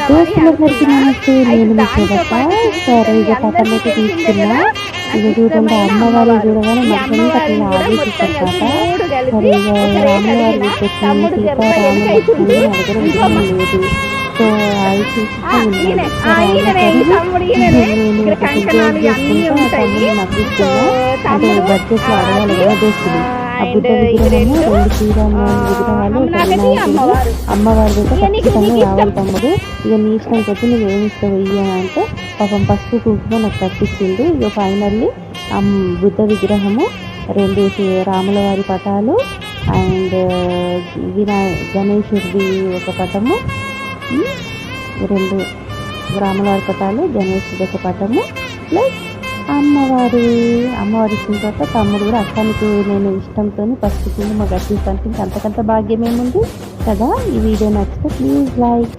దోస్తులందరికీ నమస్తే. నేను మీ శోభక్క. సరే ఇక పటం అయితే తీసుకున్నా. ఇక చూడండి అమ్మవారి చూడగానే మనసంతా అట్లా ఆలోచిస్తారు పాట. సరే ఇక రాములవారి గుర్తొచ్చింది. సీతారాముల లక్ష్మణుడు నా దగ్గర విగ్రహం లేదు. సో అవి చూపిస్తూ ఉన్నాను. నేను ఒక జోక్ చేసుకుంటూ ఆ తమ్ముడిని నవ్విస్తున్నా. అంటే బడ్జెట్లో అడగాలి కదా దోస్తులు. ఆ బుద్ధ విగ్రహము, 2 శ్రీరాముల విగ్రహాలు, ఒక వినాయకుడు, అమ్మవారి దగ్గర ఖచ్చితంగా రావాలి తమ్ముడు. ఇక నీ ఇష్టం కొద్ది నువ్వు ఏమి ఇస్తావు ఇయ్య అంటే పాపం పసుపు కుంకుమ నాకు కట్టించిండు. ఇక ఫైనల్లీ బుద్ధ విగ్రహము, 2 రాముల వారి పటాలు అండ్ గణేశుడిది ఒక పటము, 2 రాముల వారి పటాలు, గణేశుడి ఒక పటము ప్లస్ అమ్మవారి ఇచ్చిన తర్వాత తమ్ముడు కూడా అక్కనికి నేను ఇష్టంతో పసుపు కుంకుమ కట్టిస్తాను. ఇంకంతకంత భాగ్యం ఏముంది కదా. ఈ వీడియో నచ్చితే ప్లీజ్ లైక్.